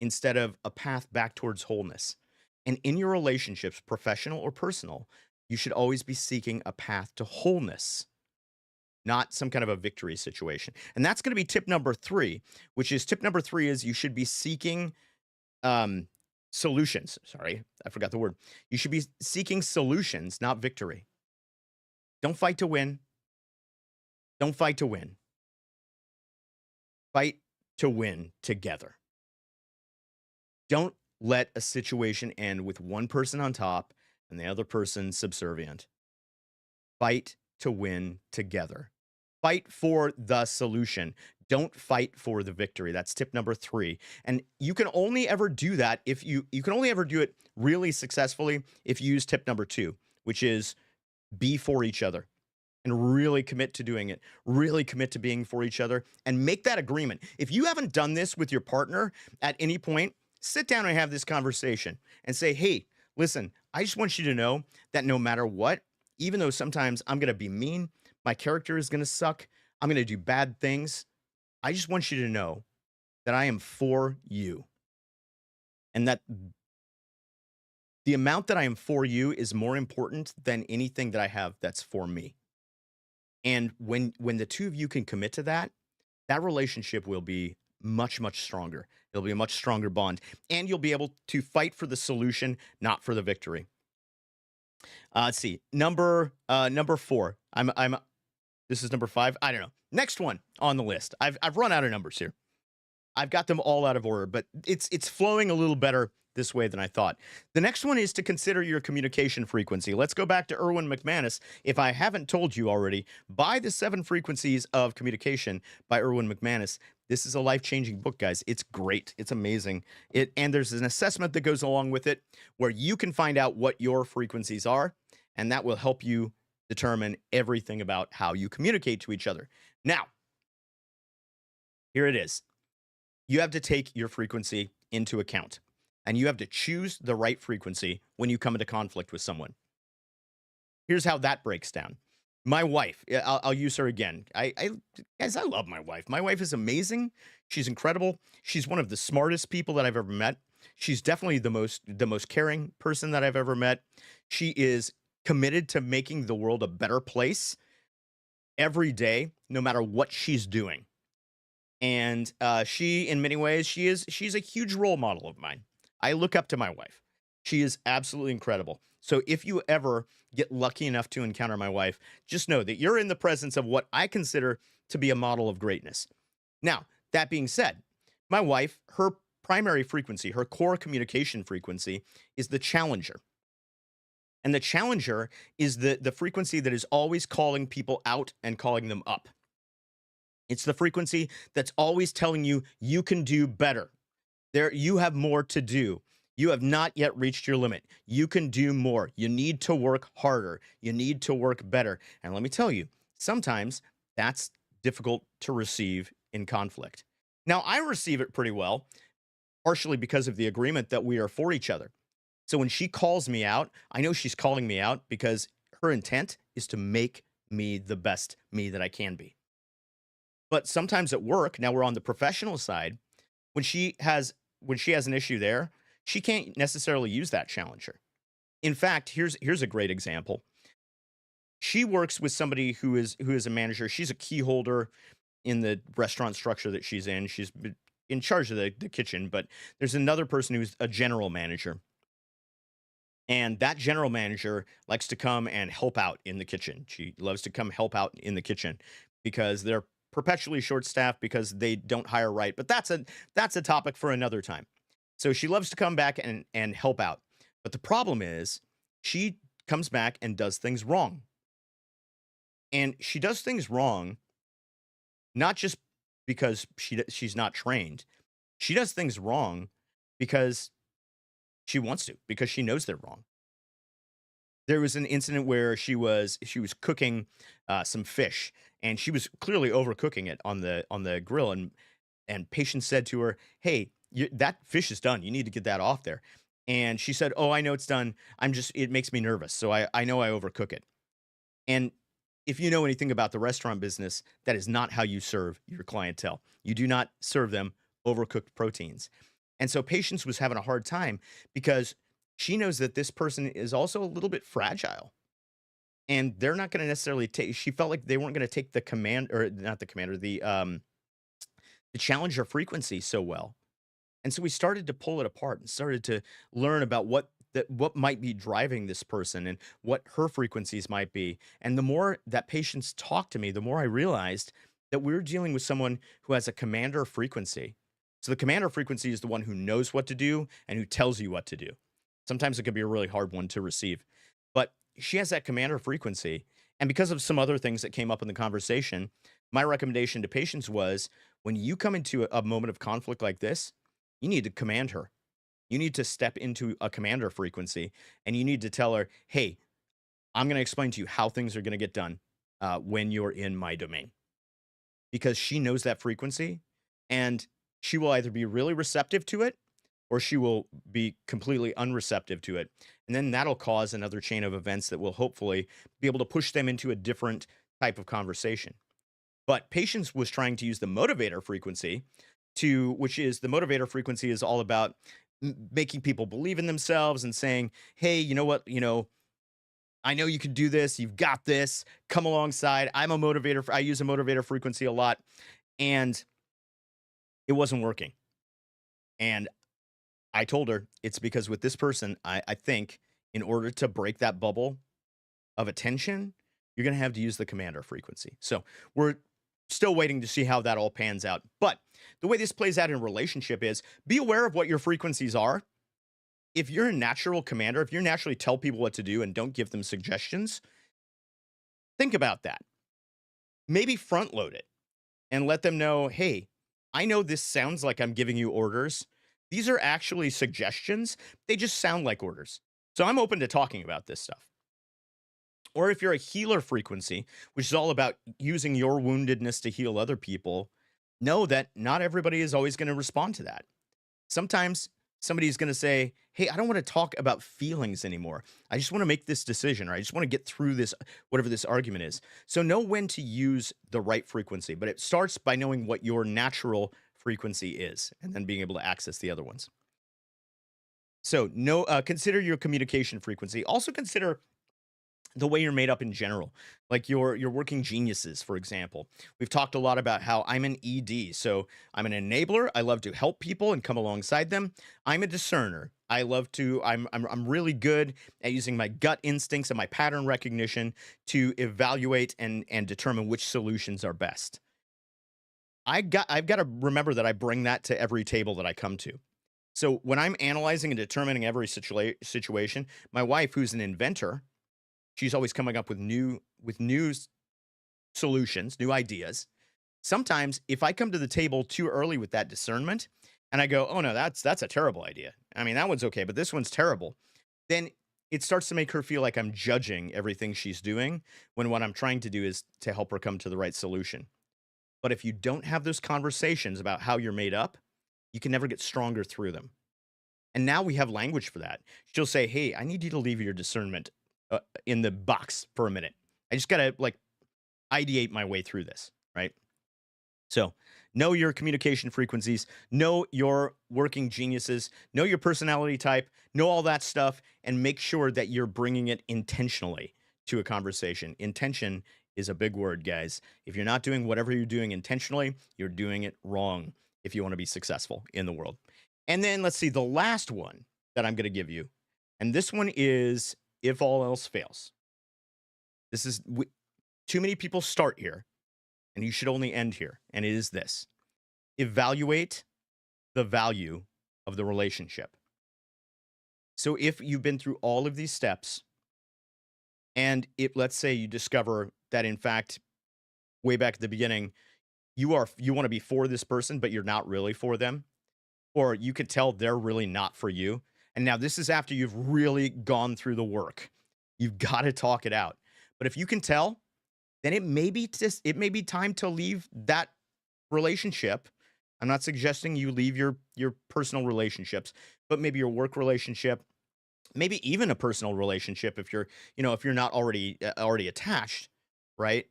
A: instead of a path back towards wholeness. And in your relationships, professional or personal, you should always be seeking a path to wholeness, not some kind of a victory situation. And that's going to be tip number three, which is tip number three is you should be seeking um, solutions. Sorry, I forgot the word. You should be seeking solutions, not victory. Don't fight to win. Don't fight to win. Fight to win together. Don't let a situation end with one person on top and the other person subservient. Fight to win together. Fight for the solution. Don't fight for the victory. That's tip number 3. And you can only ever do that if you can only ever do it really successfully if you use tip number 2, which is be for each other and really commit to doing it. Really commit to being for each other and make that agreement. If you haven't done this with your partner at any point, sit down and have this conversation and say, "Hey, listen, I just want you to know that no matter what, even though sometimes I'm going to be mean, my character is going to suck, I'm going to do bad things, I just want you to know that I am for you and that the amount that I am for you is more important than anything that I have that's for me." And when the two of you can commit to that, that relationship will be much stronger. It'll be a much stronger bond, and you'll be able to fight for the solution, not for the victory. Let's see. Number 4. I'm this is number 5. I don't know. Next one on the list. I've run out of numbers here. I've got them all out of order, but it's flowing a little better this way than I thought. The next one is to consider your communication frequency. Let's go back to Erwin McManus. If I haven't told you already, buy The 7 Frequencies of Communication by Erwin McManus. This is a life-changing book, guys. It's great. It's amazing. And there's an assessment that goes along with it where you can find out what your frequencies are, and that will help you determine everything about how you communicate to each other. Now, here it is. You have to take your frequency into account, and you have to choose the right frequency when you come into conflict with someone. Here's how that breaks down. My wife, I'll use her again. Guys, I love my wife. My wife is amazing. She's incredible. She's one of the smartest people that I've ever met. She's definitely the most caring person that I've ever met. She is committed to making the world a better place every day, no matter what she's doing. And she, in many ways, she's a huge role model of mine. I look up to my wife. She is absolutely incredible. So if you ever get lucky enough to encounter my wife, just know that you're in the presence of what I consider to be a model of greatness. Now, that being said, my wife, her primary frequency, her core communication frequency is the challenger. And the challenger is the frequency that is always calling people out and calling them up. It's the frequency that's always telling you you can do better. You have more to do. You have not yet reached your limit. You can do more. You need to work harder. You need to work better. And let me tell you, sometimes that's difficult to receive in conflict. Now, I receive it pretty well, partially because of the agreement that we are for each other. So when she calls me out, I know she's calling me out because her intent is to make me the best me that I can be. But sometimes at work, now we're on the professional side, when she has an issue there, she can't necessarily use that challenger. In fact, here's a great example. She works with somebody who is a manager. She's a key holder in the restaurant structure that she's in. She's in charge of the kitchen, but there's another person who's a general manager. And that general manager likes to come and help out in the kitchen. She loves to come help out in the kitchen because they're perpetually short staffed because they don't hire right. But that's a topic for another time. So she loves to come back and help out. But the problem is she comes back and does things wrong. And she does things wrong not just because she's not trained. She does things wrong because she wants to, because she knows they're wrong. There was an incident where she was cooking some fish, and she was clearly overcooking it on the grill, and patients said to her, "Hey, that fish is done. You need to get that off there." And she said, "Oh, I know it's done. It makes me nervous, so I know I overcook it." And if you know anything about the restaurant business, that is not how you serve your clientele. You do not serve them overcooked proteins. And so Patience was having a hard time because she knows that this person is also a little bit fragile. And they're not going to necessarily take, she felt like they weren't going to take the command, or not the commander, the challenger frequency so well. And so we started to pull it apart and started to learn about what might be driving this person and what her frequencies might be. And the more that Patience talked to me, the more I realized that we're dealing with someone who has a commander frequency. So the commander frequency is the one who knows what to do and who tells you what to do. Sometimes it could be a really hard one to receive. But she has that commander frequency. And because of some other things that came up in the conversation, my recommendation to patients was when you come into a moment of conflict like this, you need to command her. You need to step into a commander frequency and you need to tell her, hey, I'm going to explain to you how things are going to get done when you're in my domain because she knows that frequency and she will either be really receptive to it or she will be completely unreceptive to it. And then that'll cause another chain of events that will hopefully be able to push them into a different type of conversation. But Patience was trying to use the motivator frequency which is the motivator frequency is all about making people believe in themselves and saying, hey, you know what? I know you can do this. You've got this. Come alongside. I'm a motivator. I use a motivator frequency a lot. And it wasn't working. And I told her it's because with this person, I think in order to break that bubble of attention, you're going to have to use the commander frequency. So we're still waiting to see how that all pans out. But the way this plays out in a relationship is be aware of what your frequencies are. If you're a natural commander, if you naturally tell people what to do and don't give them suggestions, think about that. Maybe front load it and let them know, hey, I know this sounds like I'm giving you orders. These are actually suggestions. They just sound like orders. So I'm open to talking about this stuff. Or if you're a healer frequency, which is all about using your woundedness to heal other people, know that not everybody is always going to respond to that. Sometimes somebody's going to say, hey, I don't want to talk about feelings anymore. I just want to make this decision, or I just want to get through this, whatever this argument is. So know when to use the right frequency, but it starts by knowing what your natural frequency is and then being able to access the other ones. So consider your communication frequency. Also consider the way you're made up in general, like your working geniuses, for example. We've talked a lot about how I'm an ED, so I'm an enabler. I love to help people and come alongside them. I'm a discerner. I'm really good at using my gut instincts and my pattern recognition to evaluate and determine which solutions are best. I've got to remember that I bring that to every table that I come to. So when I'm analyzing and determining every situation, my wife, who's an inventor, she's always coming up with new solutions, new ideas. Sometimes if I come to the table too early with that discernment and I go, "Oh no, that's a terrible idea. I mean, that one's okay, but this one's terrible." Then it starts to make her feel like I'm judging everything she's doing when what I'm trying to do is to help her come to the right solution. But if you don't have those conversations about how you're made up, you can never get stronger through them. And now we have language for that. She'll say, "Hey, I need you to leave your discernment in the box for a minute. I just gotta like ideate my way through this, right?" So know your communication frequencies, know your working geniuses, know your personality type, know all that stuff, and make sure that you're bringing it intentionally to a conversation. Intention is a big word, guys. If you're not doing whatever you're doing intentionally, you're doing it wrong if you want to be successful in the world. And then let's see, the last one that I'm going to give you, and this one is if all else fails. This is too many people start here, and you should only end here. And it is this: evaluate the value of the relationship. So if you've been through all of these steps, and let's say you discover that in fact, way back at the beginning, you want to be for this person, but you're not really for them, or you could tell they're really not for you. And now this is after you've really gone through the work. You've got to talk it out. But if you can tell, then it may be time to leave that relationship. I'm not suggesting you leave your personal relationships, but maybe your work relationship, maybe even a personal relationship if you're not already attached, right?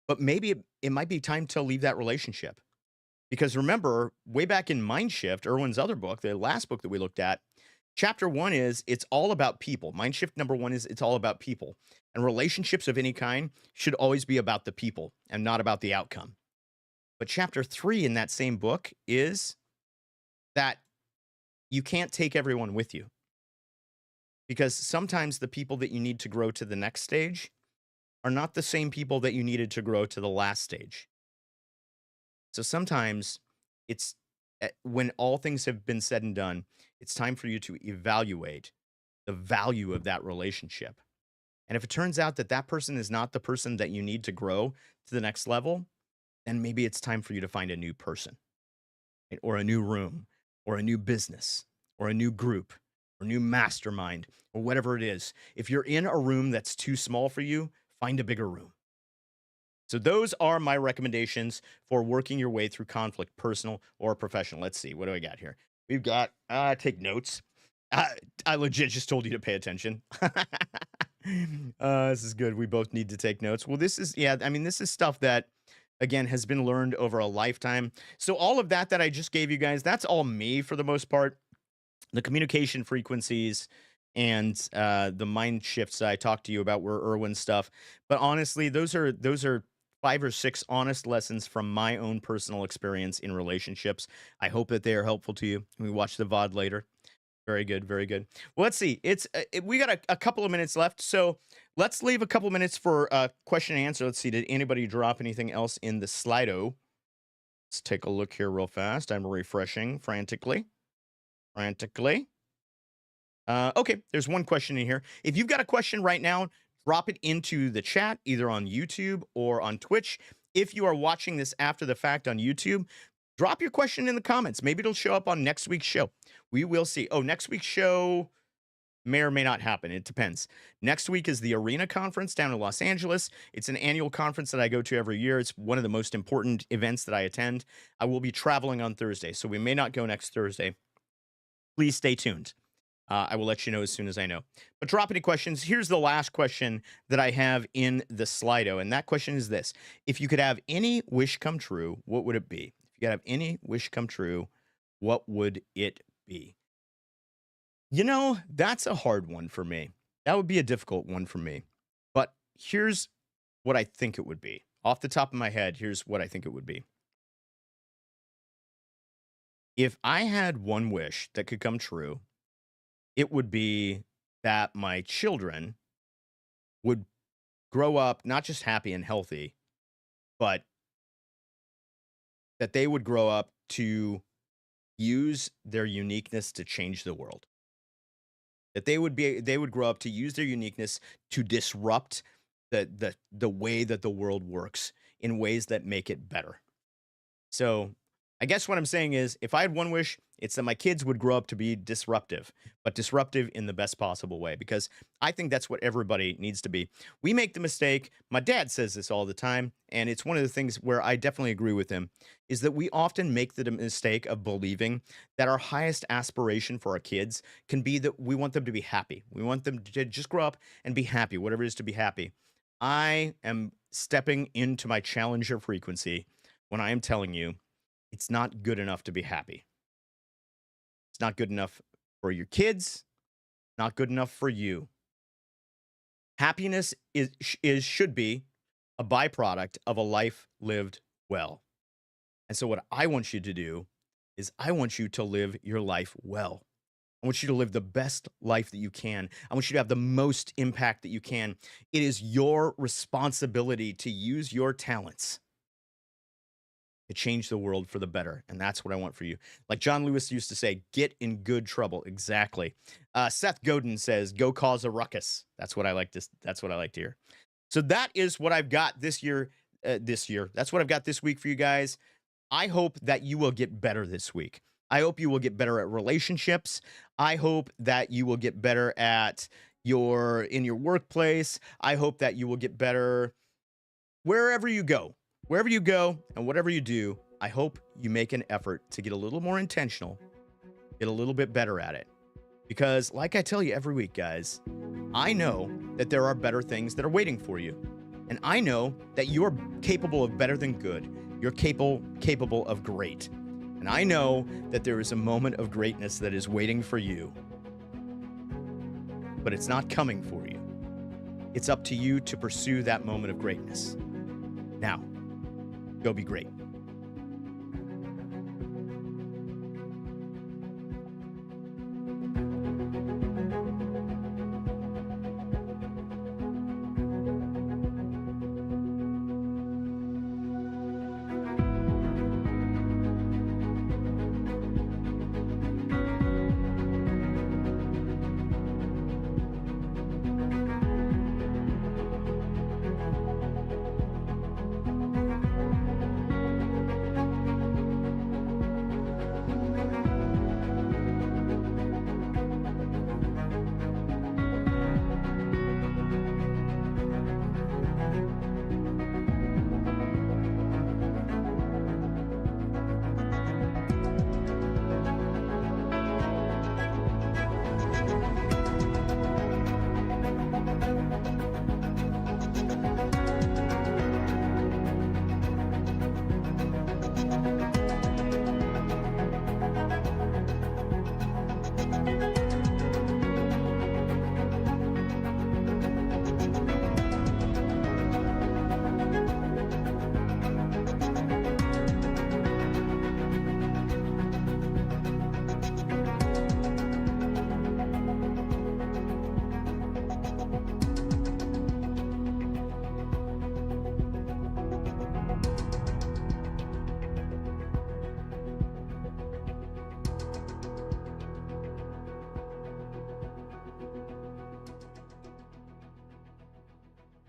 A: But maybe it might be time to leave that relationship. Because remember, way back in Mindshift, Irwin's other book, the last book that we looked at, chapter 1 is it's all about people. Mindshift number 1 is it's all about people. And relationships of any kind should always be about the people and not about the outcome. But chapter 3 in that same book is that you can't take everyone with you. Because sometimes the people that you need to grow to the next stage are not the same people that you needed to grow to the last stage. So sometimes it's when all things have been said and done, it's time for you to evaluate the value of that relationship. And if it turns out that that person is not the person that you need to grow to the next level, then maybe it's time for you to find a new person, right? Or a new room or a new business or a new group or new mastermind or whatever it is. If you're in a room that's too small for you, find a bigger room. So those are my recommendations for working your way through conflict, personal or professional. Let's see, what do I got here? We've got take notes. Uh, I legit just told you to pay attention. This is good. We both need to take notes. Well, this is yeah. I mean, this is stuff that again has been learned over a lifetime. So all of that I just gave you guys, that's all me for the most part. The communication frequencies and the mind shifts I talked to you about were Irwin stuff. But honestly, those are 5 or 6 honest lessons from my own personal experience in relationships. I hope that they are helpful to you. We watch the VOD later. Very good, very good. Well, let's see. We got a couple of minutes left, so let's leave a couple minutes for question and answer. Let's see. Did anybody drop anything else in the Slido? Let's take a look here real fast. I'm refreshing frantically. Okay, there's one question in here. If you've got a question right now, drop it into the chat, either on YouTube or on Twitch. If you are watching this after the fact on YouTube, drop your question in the comments. Maybe it'll show up on next week's show. We will see. Oh, next week's show may or may not happen. It depends. Next week is the Arena Conference down in Los Angeles. It's an annual conference that I go to every year. It's one of the most important events that I attend. I will be traveling on Thursday, so we may not go next Thursday. Please stay tuned. I will let you know as soon as I know. But drop any questions. Here's the last question that I have in the Slido, and that question is this. If you could have any wish come true, what would it be? If you could have any wish come true, what would it be? You know, that's a hard one for me. That would be a difficult one for me. But here's what I think it would be. Off the top of my head, here's what I think it would be. If I had one wish that could come true, it would be that my children would grow up not just happy and healthy, but that they would grow up to use their uniqueness to change the world. That they would grow up to use their uniqueness to disrupt the way that the world works in ways that make it better. So I guess what I'm saying is if I had one wish, it's that my kids would grow up to be disruptive, but disruptive in the best possible way, because I think that's what everybody needs to be. We make the mistake. My dad says this all the time, and it's one of the things where I definitely agree with him, is that we often make the mistake of believing that our highest aspiration for our kids can be that we want them to be happy. We want them to just grow up and be happy, whatever it is to be happy. I am stepping into my challenger frequency when I am telling you it's not good enough to be happy. It's not good enough for your kids, not good enough for you. Happiness should be a byproduct of a life lived well. And so what I want you to do is I want you to live your life well. I want you to live the best life that you can. I want you to have the most impact that you can. It is your responsibility to use your talents to change the world for the better. And that's what I want for you. Like John Lewis used to say, get in good trouble. Exactly. Seth Godin says, go cause a ruckus. That's what I like to, that's what I like to hear. So that is what I've got this year. That's what I've got this week for you guys. I hope that you will get better this week. I hope you will get better at relationships. I hope that you will get better at in your workplace. I hope that you will get better wherever you go. Wherever you go and whatever you do, I hope you make an effort to get a little more intentional, get a little bit better at it. Because like I tell you every week, guys, I know that there are better things that are waiting for you. And I know that you're capable of better than good. You're capable of great. And I know that there is a moment of greatness that is waiting for you. But it's not coming for you. It's up to you to pursue that moment of greatness. Now, go be great.